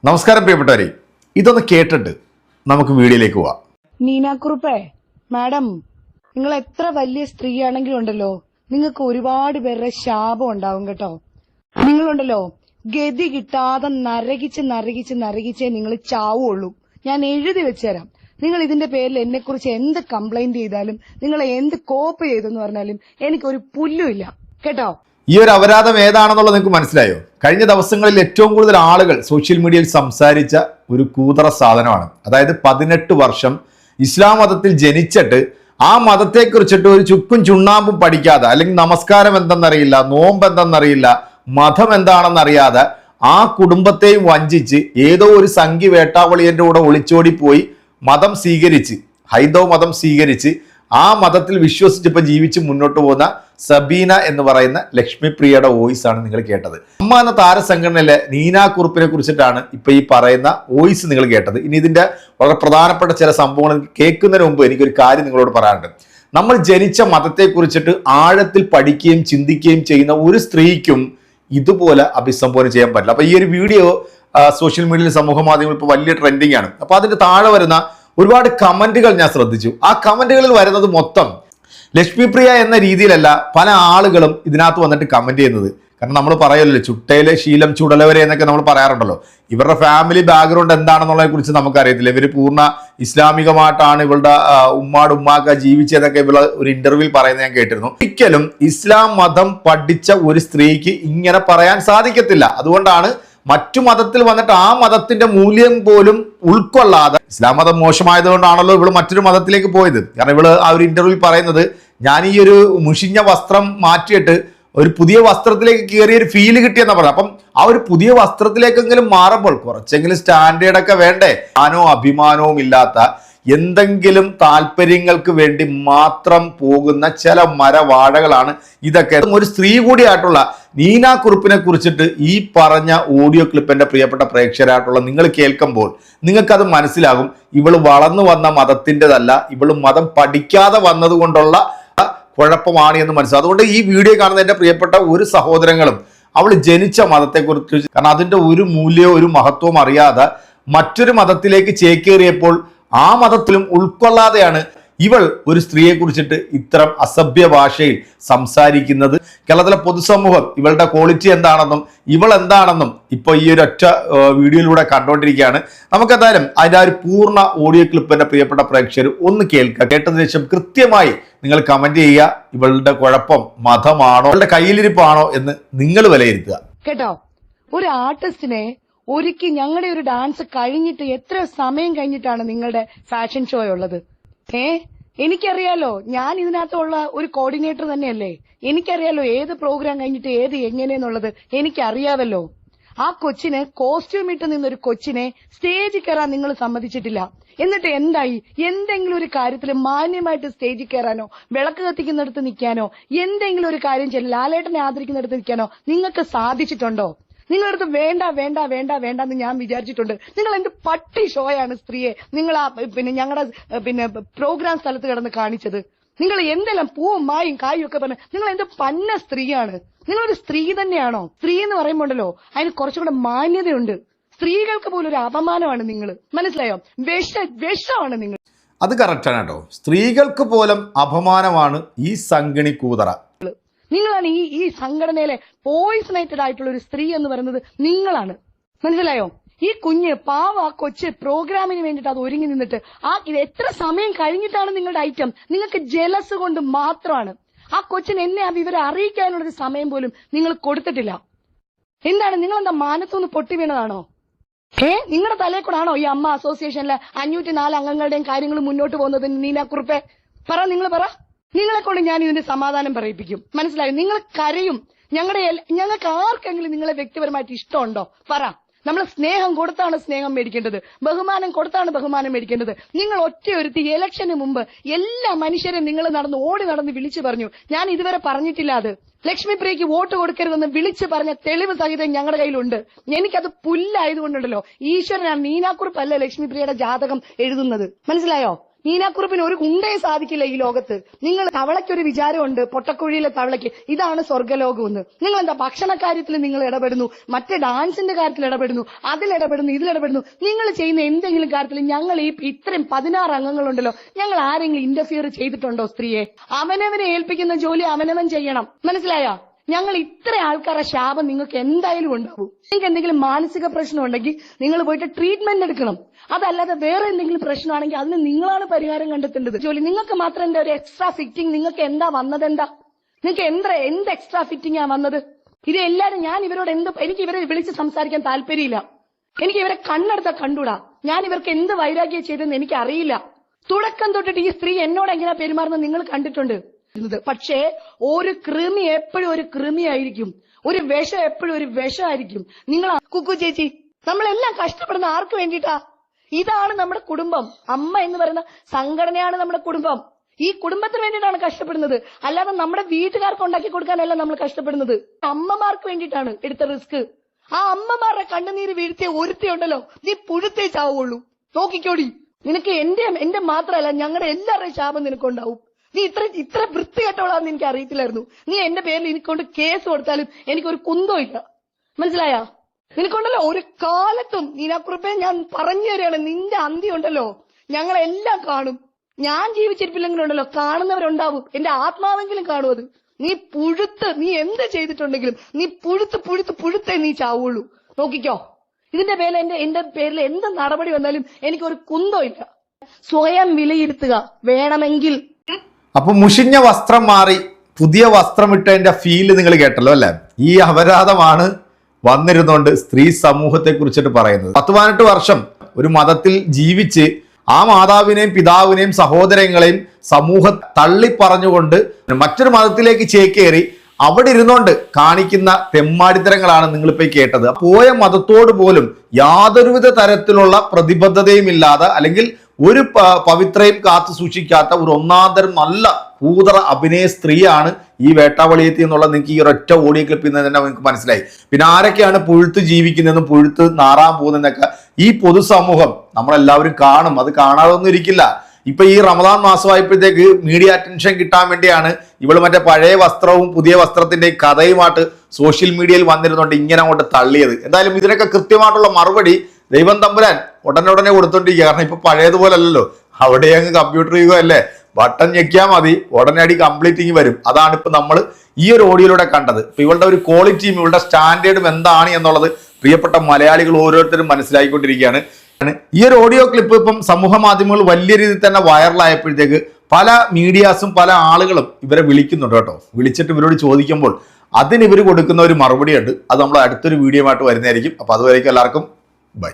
നമസ്കാരം പ്രിയപ്പെട്ടവരെ, ഇതൊന്ന് കേട്ടിട്ട് നമുക്ക് വീഡിയോയിലേക്ക് പോവാം. നീനാക്കുറുപ്പേ, മാഡം, നിങ്ങൾ എത്ര വലിയ സ്ത്രീയാണെങ്കിലും ഉണ്ടല്ലോ, നിങ്ങൾക്ക് ഒരുപാട് പേരുടെ ശാപം ഉണ്ടാവും കേട്ടോ. നിങ്ങളുണ്ടല്ലോ, ഗതി കിട്ടാതെ നരകിച്ചേ നിങ്ങൾ ചാവുള്ളൂ. ഞാൻ എഴുതി വെച്ചുതരാം. നിങ്ങൾ ഇതിന്റെ പേരിൽ എന്നെ കുറിച്ച് എന്ത് കംപ്ലൈന്റ് ചെയ്താലും, നിങ്ങൾ എന്ത് കോപ്പ് ചെയ്തെന്ന് പറഞ്ഞാലും എനിക്കൊരു പുല്ലുമില്ല കേട്ടോ. ഈ ഒരു അപരാധം ഏതാണെന്നുള്ളത് നിങ്ങൾക്ക് മനസ്സിലായോ? കഴിഞ്ഞ ദിവസങ്ങളിൽ ഏറ്റവും കൂടുതൽ ആളുകൾ സോഷ്യൽ മീഡിയയിൽ സംസാരിച്ച ഒരു കൂതറ സാധനമാണ്. അതായത് 18 വർഷം ഇസ്ലാം മതത്തിൽ ജനിച്ചിട്ട് ആ മതത്തെക്കുറിച്ചിട്ട് ഒരു ചുക്കും ചുണ്ണാമ്പും പഠിക്കാതെ, അല്ലെങ്കിൽ നമസ്കാരം എന്തെന്നറിയില്ല, നോമ്പ് എന്തെന്നറിയില്ല, മതം എന്താണെന്നറിയാതെ ആ കുടുംബത്തെയും വഞ്ചിച്ച് ഏതോ ഒരു സംഘി വേട്ടാവളിയന്റെ കൂടെ ഒളിച്ചോടിപ്പോയി മതം സ്വീകരിച്ച്, ഹൈന്ദവ മതം സ്വീകരിച്ച് ആ മതത്തിൽ വിശ്വസിച്ചിപ്പോൾ ജീവിച്ച് മുന്നോട്ട് പോകുന്ന സബീന എന്ന് പറയുന്ന ലക്ഷ്മിപ്രിയയുടെ വോയിസ് ആണ് നിങ്ങൾ കേട്ടത്. അമ്മ എന്ന താരസംഘടനയിലെ നീനാക്കുറുപ്പിനെ കുറിച്ചിട്ടാണ് ഇപ്പൊ ഈ പറയുന്ന വോയിസ് നിങ്ങൾ കേട്ടത്. ഇനി ഇതിന്റെ വളരെ പ്രധാനപ്പെട്ട ചില സംഭവങ്ങൾ കേൾക്കുന്നതിന് മുമ്പ് എനിക്കൊരു കാര്യം നിങ്ങളോട് പറയാനുണ്ട്. നമ്മൾ ജനിച്ച മതത്തെ കുറിച്ചിട്ട് ആഴത്തിൽ പഠിക്കുകയും ചിന്തിക്കുകയും ചെയ്യുന്ന ഒരു സ്ത്രീക്കും ഇതുപോലെ അഭിസംബോധന ചെയ്യാൻ പറ്റില്ല. അപ്പൊ ഈ ഒരു വീഡിയോ സോഷ്യൽ മീഡിയയിൽ, സമൂഹ മാധ്യമങ്ങളിൽ ഇപ്പോൾ വലിയ ട്രെൻഡിങ് ആണ്. അപ്പൊ അതിന്റെ താഴെ വരുന്ന ഒരുപാട് കമന്റുകൾ ഞാൻ ശ്രദ്ധിച്ചു. ആ കമന്റുകളിൽ വരുന്നത് മൊത്തം ലക്ഷ്മിപ്രിയ എന്ന രീതിയിലല്ല പല ആളുകളും ഇതിനകത്ത് വന്നിട്ട് കമന്റ് ചെയ്യുന്നത്. കാരണം നമ്മൾ പറയല്ലോ, ചുട്ടയിലെ ശീലം ചുടലവരെ എന്നൊക്കെ നമ്മൾ പറയാറുണ്ടല്ലോ. ഇവരുടെ ഫാമിലി ബാക്ക്ഗ്രൗണ്ട് എന്താണെന്നുള്ളതിനെ കുറിച്ച് നമുക്കറിയത്തില്ല. ഇവർ പൂർണ്ണ ഇസ്ലാമികമായിട്ടാണ് ഇവളുടെ ഉമ്മാക്ക ജീവിച്ചതൊക്കെ ഇവള് ഒരു ഇന്റർവ്യൂവിൽ പറയുന്നത് ഞാൻ കേട്ടിരുന്നു. ഒരിക്കലും ഇസ്ലാം മതം പഠിച്ച ഒരു സ്ത്രീക്ക് ഇങ്ങനെ പറയാൻ സാധിക്കത്തില്ല. അതുകൊണ്ടാണ് മറ്റു മതത്തിൽ വന്നിട്ട് ആ മതത്തിന്റെ മൂല്യം പോലും ഉൾക്കൊള്ളാതെ, ഇസ്ലാം മതം മോശമായതുകൊണ്ടാണല്ലോ ഇവള് മറ്റൊരു മതത്തിലേക്ക് പോയത്. കാരണം ഇവള് ആ ഒരു ഇന്റർവ്യൂവിൽ പറയുന്നത്, ഞാൻ ഈ ഒരു മുഷിഞ്ഞ വസ്ത്രം മാറ്റിയിട്ട് ഒരു പുതിയ വസ്ത്രത്തിലേക്ക് കയറിയ ഒരു ഫീല് കിട്ടിയെന്നാ പറഞ്ഞത്. അപ്പം ആ ഒരു പുതിയ വസ്ത്രത്തിലേക്കെങ്കിലും മാറുമ്പോൾ കുറച്ചെങ്കിലും സ്റ്റാൻഡേർഡൊക്കെ വേണ്ടേ? അഭിമാനവും ഇല്ലാത്ത, എന്തെങ്കിലും താല്പര്യങ്ങൾക്ക് വേണ്ടി മാത്രം പോകുന്ന ചില മരവാഴകളാണ് ഇതൊക്കെ. ഒരു സ്ത്രീ കൂടിയായിട്ടുള്ള നീനാക്കുറുപ്പിനെ കുറിച്ചിട്ട് ഈ പറഞ്ഞ ഓഡിയോ ക്ലിപ്പ് എൻ്റെ പ്രിയപ്പെട്ട പ്രേക്ഷകരായിട്ടുള്ള നിങ്ങൾ കേൾക്കുമ്പോൾ നിങ്ങൾക്കത് മനസ്സിലാകും. ഇവള് വളർന്നു വന്ന മതത്തിൻ്റെതല്ല, ഇവള് മതം പഠിക്കാതെ വന്നത് കൊണ്ടുള്ള കുഴപ്പമാണ് എന്ന് മനസ്സിലാവും. അതുകൊണ്ട് ഈ വീഡിയോ കാണുന്ന എൻ്റെ പ്രിയപ്പെട്ട ഒരു സഹോദരങ്ങളും അവൾ ജനിച്ച മതത്തെക്കുറിച്ച്, കാരണം അതിൻ്റെ ഒരു മൂല്യവും ഒരു മഹത്വവും അറിയാതെ മറ്റൊരു മതത്തിലേക്ക് ചേക്കേറിയപ്പോൾ ആ മതത്തിലും ഉൾക്കൊള്ളാതെയാണ് ഇവൾ ഒരു സ്ത്രീയെ കുറിച്ചിട്ട് ഇത്തരം അസഭ്യ ഭാഷയിൽ സംസാരിക്കുന്നത്. കേരളത്തിലെ പൊതുസമൂഹം ഇവളുടെ ക്വാളിറ്റി എന്താണെന്നും ഇവൾ എന്താണെന്നും ഇപ്പൊ ഈ ഒരു ഒറ്റ വീഡിയോയിലൂടെ കണ്ടുകൊണ്ടിരിക്കുകയാണ്. നമുക്ക് എന്തായാലും അതിന്റെ ആ ഒരു പൂർണ്ണ ഓഡിയോ ക്ലിപ്പ് എന്റെ പ്രിയപ്പെട്ട പ്രേക്ഷകർ ഒന്ന് കേൾക്കുക. കേട്ടതിന് ശേഷം കൃത്യമായി നിങ്ങൾ കമന്റ് ചെയ്യുക. ഇവളുടെ കുഴപ്പം മതമാണോ, ഇവളുടെ കയ്യിലിരിപ്പാണോ എന്ന് നിങ്ങൾ വിലയിരുത്തുക കേട്ടോ. ഒരു ആർട്ടിസ്റ്റിനെ ഒരിക്കൽ ഞങ്ങളുടെ ഒരു ഡാൻസ് കഴിഞ്ഞിട്ട് എത്ര സമയം കഴിഞ്ഞിട്ടാണ് നിങ്ങളുടെ ഫാഷൻ ഷോ ഉള്ളത്? എനിക്കറിയാലോ, ഞാൻ ഇതിനകത്തുള്ള ഒരു കോർഡിനേറ്റർ തന്നെയല്ലേ. എനിക്കറിയാലോ ഏത് പ്രോഗ്രാം കഴിഞ്ഞിട്ട് ഏത് എങ്ങനെയെന്നുള്ളത് എനിക്കറിയാവല്ലോ. ആ കൊച്ചിന് കോസ്റ്റ്യൂം ഇട്ട് നിന്നൊരു കൊച്ചിനെ സ്റ്റേജിൽ കയറാൻ നിങ്ങൾ സമ്മതിച്ചിട്ടില്ല. എന്നിട്ട് എന്തായി? എന്തെങ്കിലും ഒരു കാര്യത്തിൽ മാന്യമായിട്ട് സ്റ്റേജിൽ കയറാനോ, വിളക്ക് കത്തിക്കുന്നിടത്ത് നിൽക്കാനോ, എന്തെങ്കിലും ഒരു കാര്യം ചെയ്യണം, ലാലേട്ടനെ ആദരിക്കുന്നിടത്ത് നിൽക്കാനോ നിങ്ങൾക്ക് സാധിച്ചിട്ടുണ്ടോ? നിങ്ങളടുത്ത് വേണ്ട വേണ്ട വേണ്ട വേണ്ട എന്ന് ഞാൻ വിചാരിച്ചിട്ടുണ്ട്. നിങ്ങൾ എന്ത് പട്ടി ഷോയാണ് സ്ത്രീയെ നിങ്ങൾ ഞങ്ങളുടെ പ്രോഗ്രാം സ്ഥലത്ത് കിടന്ന് കാണിച്ചത്? നിങ്ങൾ എന്തെല്ലാം പൂവും മായും കായും ഒക്കെ പറഞ്ഞ് നിങ്ങൾ എന്ത് പന്ന സ്ത്രീയാണ്? നിങ്ങളൊരു സ്ത്രീ തന്നെയാണോ? സ്ത്രീ എന്ന് പറയുമ്പോണ്ടല്ലോ അതിന് കുറച്ചുകൂടെ മാന്യതയുണ്ട്. സ്ത്രീകൾക്ക് പോലും ഒരു അപമാനമാണ് നിങ്ങൾ. മനസ്സിലായോ? വിഷമാണ് നിങ്ങൾ. അത് കറക്റ്റാണ് കേട്ടോ. സ്ത്രീകൾക്ക് പോലും അപമാനമാണ് ഈ സംഗണി കൂതറ. നിങ്ങളാണ് ഈ സംഘടനയിലെ പോയിസണേറ്റഡ് ആയിട്ടുള്ള ഒരു സ്ത്രീ എന്ന് പറയുന്നത് നിങ്ങളാണ്. മനസ്സിലായോ? ഈ കുഞ്ഞ് പാവ കൊച്ച് പ്രോഗ്രാമിന് വേണ്ടിയിട്ട് അത് ഒരുങ്ങി നിന്നിട്ട് ഇത് എത്ര സമയം കഴിഞ്ഞിട്ടാണ് നിങ്ങളുടെ ഐറ്റം? നിങ്ങൾക്ക് ജലസ് കൊണ്ട് മാത്രമാണ്. ആ കൊച്ചിന് എന്നെ ആ വിവരം അറിയിക്കാനുള്ളൊരു സമയം പോലും നിങ്ങൾ കൊടുത്തിട്ടില്ല. എന്താണ് നിങ്ങളെന്താ മാനത്തൊന്ന് പൊട്ടി വീണതാണോ? നിങ്ങളുടെ തലയിൽ കൂടാണോ ഈ അമ്മ അസോസിയേഷനിലെ 504 അംഗങ്ങളുടെയും കാര്യങ്ങൾ മുന്നോട്ട് പോകുന്നത്? നീനാക്കുറുപ്പേ പറ, നിങ്ങൾ പറ. നിങ്ങളെ കൊണ്ട് ഞാൻ ഇതിന്റെ സമാധാനം പറയിപ്പിക്കും. മനസ്സിലായോ? നിങ്ങൾ കരയും. ഞങ്ങൾക്ക് ആർക്കെങ്കിലും നിങ്ങളെ വ്യക്തിപരമായിട്ട് ഇഷ്ടമുണ്ടോ? പറ. നമ്മൾ സ്നേഹം കൊടുത്താണ് സ്നേഹം മേടിക്കേണ്ടത്, ബഹുമാനം കൊടുത്താണ് ബഹുമാനം മേടിക്കേണ്ടത്. നിങ്ങൾ ഒറ്റയൊരുത്തി ഇലക്ഷന് മുമ്പ് എല്ലാ മനുഷ്യരും നിങ്ങൾ ഓടി നടന്ന് വിളിച്ചു പറഞ്ഞു. ഞാൻ ഇതുവരെ പറഞ്ഞിട്ടില്ല അത്. ലക്ഷ്മിപ്രിയയ്ക്ക് വോട്ട് കൊടുക്കരുതെന്ന് വിളിച്ചു പറഞ്ഞ തെളിവ് സഹിതം ഞങ്ങളുടെ കയ്യിലുണ്ട്. എനിക്കത് പുല്ലായതുകൊണ്ടുണ്ടല്ലോ, ഈശ്വരനാണ്. നീനാക്കുറുപ്പല്ല ലക്ഷ്മിപ്രിയയുടെ ജാതകം എഴുതുന്നത്. മനസ്സിലായോ? നീനാക്കുറുപ്പിന് ഒരു ഉണ്ടയും സാധിക്കില്ല ഈ ലോകത്ത്. നിങ്ങൾ തവളയ്ക്കൊരു വിചാരമുണ്ട്, പൊട്ടക്കുഴിയിലെ തവളയ്ക്ക് ഇതാണ് സ്വർഗ്ഗലോകം എന്ന്. നിങ്ങൾ എന്താ ഭക്ഷണ കാര്യത്തിൽ നിങ്ങൾ ഇടപെടുന്നു, മറ്റേ ഡാൻസിന്റെ കാര്യത്തിൽ ഇടപെടുന്നു, അതിലിടപെടുന്നു, ഇതിലിടപെടുന്നു. നിങ്ങൾ ചെയ്യുന്ന എന്തെങ്കിലും കാര്യത്തിൽ ഞങ്ങൾ ഈ ഇത്രയും 16 അംഗങ്ങളുണ്ടല്ലോ, ഞങ്ങൾ ആരെങ്കിലും ഇന്റർഫിയർ ചെയ്തിട്ടുണ്ടോ? സ്ത്രീയെ അവനവനെ ഏൽപ്പിക്കുന്ന ജോലി അവനവൻ ചെയ്യണം, മനസ്സിലായോ? ഞങ്ങൾ ഇത്ര ആൾക്കാരുടെ ശാപം നിങ്ങൾക്ക് എന്തായാലും ഉണ്ടാവും. നിങ്ങൾക്ക് എന്തെങ്കിലും മാനസിക പ്രശ്നം ഉണ്ടെങ്കിൽ നിങ്ങൾ പോയിട്ട് ട്രീറ്റ്മെന്റ് എടുക്കണം. അതല്ലാതെ വേറെ എന്തെങ്കിലും പ്രശ്നമാണെങ്കിൽ അതിന് നിങ്ങളാണ് പരിഹാരം കണ്ടെത്തേണ്ടത്. ജോലി നിങ്ങൾക്ക് മാത്രം എന്താ ഒരു എക്സ്ട്രാ ഫിറ്റിംഗ്? നിങ്ങൾക്ക് എന്താ വന്നത്? നിങ്ങൾക്ക് എന്ത് എക്സ്ട്രാ ഫിറ്റിംഗ് ആ വന്നത്? ഇത് എല്ലാരും ഞാൻ ഇവരോട് എനിക്ക് ഇവരെ വിളിച്ച് സംസാരിക്കാൻ താല്പര്യമില്ല. എനിക്ക് ഇവരെ കണ്ണെടുത്താ കണ്ടൂടാ. ഞാൻ ഇവർക്ക് എന്ത് വൈരാഗ്യം ചെയ്തെന്ന് എനിക്ക് അറിയില്ല. തുടക്കം തൊട്ടിട്ട് ഈ സ്ത്രീ എന്നോട് എങ്ങനെയാ പെരുമാറുന്നത് നിങ്ങൾ കണ്ടിട്ടുണ്ട്. പക്ഷേ ഒരു കൃമി എപ്പോഴും ഒരു കൃമിയായിരിക്കും, ഒരു വിഷം എപ്പോഴും ഒരു വിഷമായിരിക്കും. നിങ്ങൾ കുക്കു ചേച്ചി, നമ്മളെല്ലാം കഷ്ടപ്പെടുന്ന ആർക്ക് വേണ്ടിയിട്ടാ? ഇതാണ് നമ്മുടെ കുടുംബം. അമ്മ എന്ന് പറയുന്ന സംഘടനയാണ് നമ്മുടെ കുടുംബം. ഈ കുടുംബത്തിന് വേണ്ടിയിട്ടാണ് കഷ്ടപ്പെടുന്നത്, അല്ലാതെ നമ്മുടെ വീട്ടുകാർക്ക് ഉണ്ടാക്കി കൊടുക്കാനല്ല നമ്മൾ കഷ്ടപ്പെടുന്നത്. അമ്മമാർക്ക് വേണ്ടിയിട്ടാണ് എടുത്ത റിസ്ക്. ആ അമ്മമാരുടെ കണ്ണുനീര് വീഴ്ത്തിയ ഒരുത്തിയുണ്ടല്ലോ, നീ പുഴുത്തേ ചാവുള്ളൂ. നോക്കിക്കോടി, നിനക്ക് എന്റെ മാത്രമല്ല ഞങ്ങളുടെ എല്ലാവരുടെയും ശാപം നിനക്കുണ്ടാവും. നീ ഇത്ര വൃത്തികെട്ടവളാന്ന് എനിക്ക് അറിയത്തില്ലായിരുന്നു. നീ എന്റെ പേരിൽ എനിക്കൊണ്ട് കേസ് കൊടുത്താലും എനിക്കൊരു കുന്തവും ഇല്ല, മനസ്സിലായാ? നിനക്കൊണ്ടല്ലോ ഒരു കാലത്തും നീനാക്കുറിപ്പേ ഞാൻ പറഞ്ഞു തരികയാണ്, നിന്റെ അന്തി ഉണ്ടല്ലോ ഞങ്ങളെല്ലാം കാണും. ഞാൻ ജീവിച്ചിരിപ്പില്ലെങ്കിലും ഉണ്ടല്ലോ കാണുന്നവരുണ്ടാവും, എന്റെ ആത്മാവെങ്കിലും കാണും. അത് നീ എന്ത് ചെയ്തിട്ടുണ്ടെങ്കിലും നീ പുഴുത്തേ നീ ചാവുള്ളൂ. നോക്കിക്കോ, ഇതിന്റെ പേരിൽ എന്റെ പേരിൽ എന്ത് നടപടി വന്നാലും എനിക്കൊരു കുന്തവും ഇല്ല. സ്വയം വിലയിരുത്തുക വേണമെങ്കിൽ. അപ്പൊ മുഷിഞ്ഞ വസ്ത്രം മാറി പുതിയ വസ്ത്രം ഇട്ടതിന്റെ ഫീല് നിങ്ങൾ കേട്ടല്ലോ അല്ലെ? ഈ അപരാധമാണ് വന്നിരുന്നുകൊണ്ട് സ്ത്രീ സമൂഹത്തെ കുറിച്ചിട്ട് പറയുന്നത്. 18 വർഷം ഒരു മതത്തിൽ ജീവിച്ച് ആ മാതാവിനെയും പിതാവിനെയും സഹോദരങ്ങളെയും സമൂഹം തള്ളിപ്പറഞ്ഞുകൊണ്ട് മറ്റൊരു മതത്തിലേക്ക് ചേക്കേറി അവിടെ ഇരുന്നുകൊണ്ട് കാണിക്കുന്ന തെമ്മാടിത്തരങ്ങളാണ് നിങ്ങളിപ്പോ കേട്ടത്. പോയ മതത്തോട് പോലും യാതൊരുവിധ തരത്തിലുള്ള പ്രതിബദ്ധതയും ഇല്ലാതെ, അല്ലെങ്കിൽ ഒരു പവിത്രയും കാത്തു സൂക്ഷിക്കാത്ത ഒരു ഒന്നാന്തരം നല്ല കൂതറ അഭിനയ സ്ത്രീയാണ് ഈ വേട്ടാവളിയെത്തി എന്നുള്ളത് നിങ്ങൾക്ക് ഈ ഒരൊറ്റ ഓഡിയോ ക്ലിപ്പിൽ നിന്ന് തന്നെ നിങ്ങൾക്ക് മനസ്സിലായി. പിന്നെ ആരൊക്കെയാണ് പുഴുത്ത് ജീവിക്കുന്നതെന്നും പുഴുത്ത് നാറാൻ പോകുന്നതെന്നൊക്കെ ഈ പൊതുസമൂഹം നമ്മളെല്ലാവരും കാണും. അത് കാണാതൊന്നും ഇരിക്കില്ല. ഇപ്പൊ ഈ റമദാൻ മാസമായപ്പോഴത്തേക്ക് മീഡിയ അറ്റൻഷൻ കിട്ടാൻ വേണ്ടിയാണ് ഇവള് മറ്റേ പഴയ വസ്ത്രവും പുതിയ വസ്ത്രത്തിന്റെ കഥയുമായിട്ട് സോഷ്യൽ മീഡിയയിൽ വന്നിരുന്നുകൊണ്ട് ഇങ്ങനെ അങ്ങോട്ട് തള്ളിയത്. എന്തായാലും ഇതിനൊക്കെ കൃത്യമായിട്ടുള്ള മറുപടി ദൈവം തമ്പുരാൻ ഉടനെ കൊടുത്തോണ്ടിരിക്കുക. കാരണം ഇപ്പൊ പഴയതുപോലെ അല്ലല്ലോ, അവിടെ അങ്ങ് കമ്പ്യൂട്ടർ യുഗമല്ലേ, ബട്ടൺ ഞെക്കിയാൽ മതി ഉടനെ അടി കംപ്ലീറ്റിങ് വരും. അതാണ് ഇപ്പൊ നമ്മൾ ഈ ഒരു ഓഡിയോയിലൂടെ കണ്ടത്. ഇപ്പൊ ഇവളുടെ ഒരു ക്വാളിറ്റിയും ഇവളുടെ സ്റ്റാൻഡേർഡും എന്താണ് എന്നുള്ളത് പ്രിയപ്പെട്ട മലയാളികൾ ഓരോരുത്തരും മനസ്സിലാക്കിക്കൊണ്ടിരിക്കുകയാണ്. ഈ ഒരു ഓഡിയോ ക്ലിപ്പ് ഇപ്പം സമൂഹ മാധ്യമങ്ങൾ വലിയ രീതിയിൽ തന്നെ വൈറലായപ്പോഴത്തേക്ക് പല മീഡിയാസും പല ആളുകളും ഇവരെ വിളിക്കുന്നുണ്ട് കേട്ടോ. വിളിച്ചിട്ട് ഇവരോട് ചോദിക്കുമ്പോൾ അതിന് ഇവർ കൊടുക്കുന്ന ഒരു മറുപടി ഉണ്ട്. അത് നമ്മൾ അടുത്തൊരു വീഡിയോ ആയിട്ട് വരുന്നതായിരിക്കും. അപ്പൊ അതുവരേക്കും എല്ലാവർക്കും ബൈ.